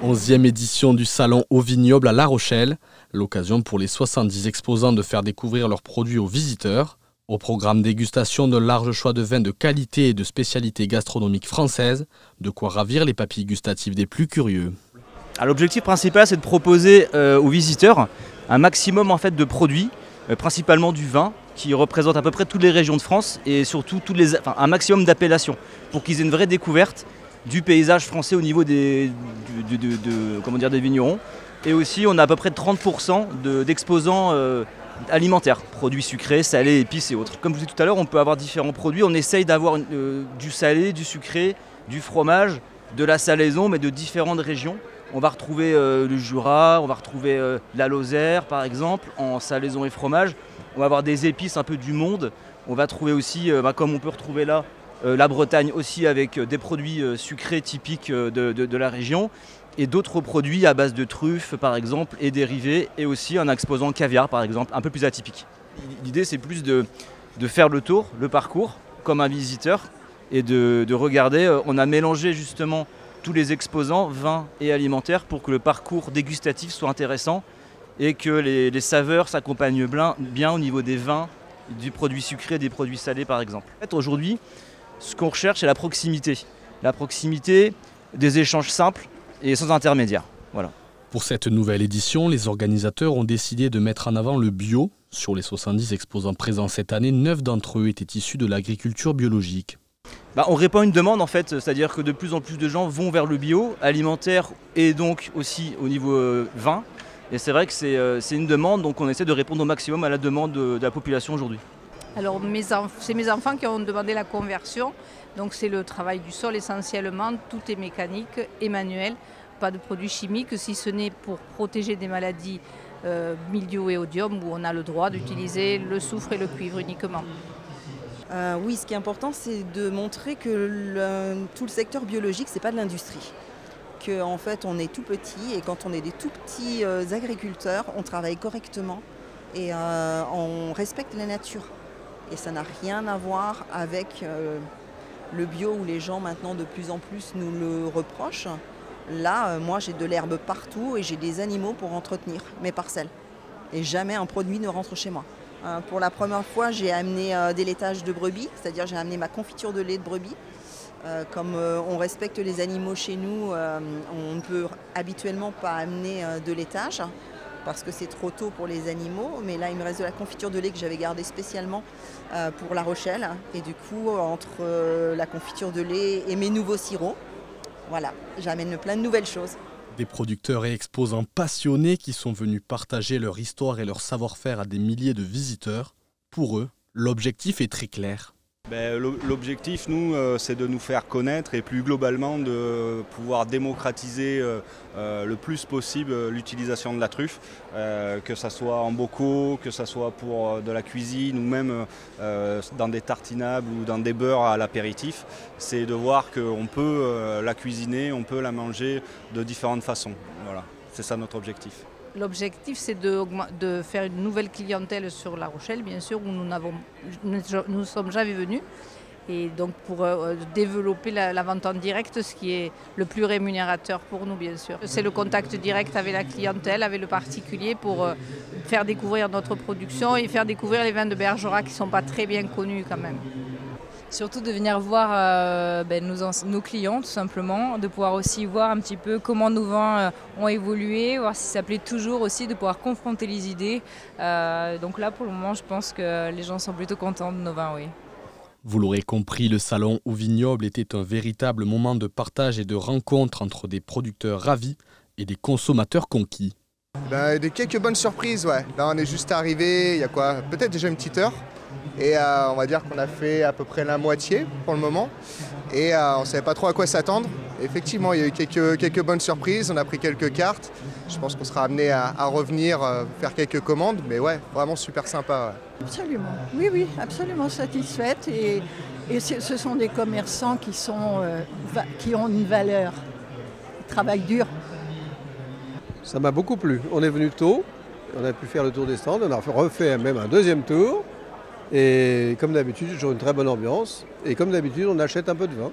11e édition du salon Au Vignoble à La Rochelle, l'occasion pour les 70 exposants de faire découvrir leurs produits aux visiteurs. Au programme dégustation d'un large choix de vins de qualité et de spécialités gastronomiques françaises, de quoi ravir les papilles gustatives des plus curieux. L'objectif principal, c'est de proposer aux visiteurs un maximum de produits, principalement du vin, qui représente à peu près toutes les régions de France et surtout un maximum d'appellations, pour qu'ils aient une vraie découverte du paysage français au niveau des vignerons. Et aussi, on a à peu près 30% d'exposants alimentaires, produits sucrés, salés, épices et autres. Comme je vous disais tout à l'heure, on peut avoir différents produits. On essaye d'avoir du salé, du sucré, du fromage, de la salaison, mais de différentes régions. On va retrouver le Jura, on va retrouver la Lozère par exemple, en salaison et fromage. On va avoir des épices un peu du monde. On va trouver aussi, comme on peut retrouver là, la Bretagne aussi avec des produits sucrés typiques de la région. Et d'autres produits à base de truffes par exemple et dérivés, et aussi un exposant caviar par exemple, un peu plus atypique. L'idée c'est plus de faire le parcours comme un visiteur et de regarder. On a mélangé justement tous les exposants vins et alimentaires pour que le parcours dégustatif soit intéressant et que les saveurs s'accompagnent bien au niveau des vins, du produit sucré, des produits salés par exemple. Aujourd'hui, ce qu'on recherche c'est la proximité des échanges simples et sans intermédiaire. Voilà. Pour cette nouvelle édition, les organisateurs ont décidé de mettre en avant le bio. Sur les 70 exposants présents cette année, 9 d'entre eux étaient issus de l'agriculture biologique. On répond à une demande c'est-à-dire que de plus en plus de gens vont vers le bio, alimentaire et donc aussi au niveau vin. Et c'est vrai que c'est une demande, donc on essaie de répondre au maximum à la demande de la population aujourd'hui. Alors c'est mes enfants qui ont demandé la conversion, donc c'est le travail du sol essentiellement, tout est mécanique et manuel, pas de produits chimiques si ce n'est pour protéger des maladies mildiou et odium où on a le droit d'utiliser le soufre et le cuivre uniquement. Oui, ce qui est important, c'est de montrer que tout le secteur biologique, c'est pas de l'industrie. Qu'en fait, on est tout petit et quand on est des tout petits agriculteurs, on travaille correctement et on respecte la nature. Et ça n'a rien à voir avec le bio où les gens maintenant de plus en plus nous le reprochent. Là, moi, j'ai de l'herbe partout et j'ai des animaux pour entretenir mes parcelles. Et jamais un produit ne rentre chez moi. Pour la première fois, j'ai amené des laitages de brebis, c'est-à-dire j'ai amené ma confiture de lait de brebis. Comme on respecte les animaux chez nous, on ne peut habituellement pas amener de laitage parce que c'est trop tôt pour les animaux. Mais là, il me reste de la confiture de lait que j'avais gardée spécialement pour La Rochelle. Et du coup, entre la confiture de lait et mes nouveaux sirops, voilà, j'amène plein de nouvelles choses. Des producteurs et exposants passionnés qui sont venus partager leur histoire et leur savoir-faire à des milliers de visiteurs. Pour eux, l'objectif est très clair. L'objectif, nous, c'est de nous faire connaître et plus globalement de pouvoir démocratiser le plus possible l'utilisation de la truffe, que ce soit en bocaux, que ce soit pour de la cuisine ou même dans des tartinables ou dans des beurres à l'apéritif. C'est de voir qu'on peut la cuisiner, on peut la manger de différentes façons. Voilà, c'est ça notre objectif. L'objectif, c'est de faire une nouvelle clientèle sur La Rochelle, bien sûr, où nous ne sommes jamais venus. Et donc pour développer la vente en direct, ce qui est le plus rémunérateur pour nous, bien sûr. C'est le contact direct avec la clientèle, avec le particulier, pour faire découvrir notre production et faire découvrir les vins de Bergerac qui ne sont pas très bien connus quand même. Surtout de venir voir nos clients tout simplement, de pouvoir aussi voir un petit peu comment nos vins ont évolué, voir si ça plaît toujours aussi, de pouvoir confronter les idées. Donc là pour le moment je pense que les gens sont plutôt contents de nos vins, oui. Vous l'aurez compris, le salon Au Vignoble était un véritable moment de partage et de rencontre entre des producteurs ravis et des consommateurs conquis. Quelques bonnes surprises, ouais. Là on est juste arrivé, il y a quoi, peut-être déjà une petite heure. Et on va dire qu'on a fait à peu près la moitié pour le moment. Et on ne savait pas trop à quoi s'attendre. Effectivement, il y a eu quelques bonnes surprises, on a pris quelques cartes. Je pense qu'on sera amené à revenir faire quelques commandes. Mais ouais, vraiment super sympa. Ouais. Absolument, oui, absolument satisfaite. Et ce sont des commerçants qui ont une valeur. Ils travaillent dur. Ça m'a beaucoup plu. On est venu tôt, on a pu faire le tour des stands, on a refait même un deuxième tour. Et comme d'habitude, toujours une très bonne ambiance. Et comme d'habitude, on achète un peu de vin.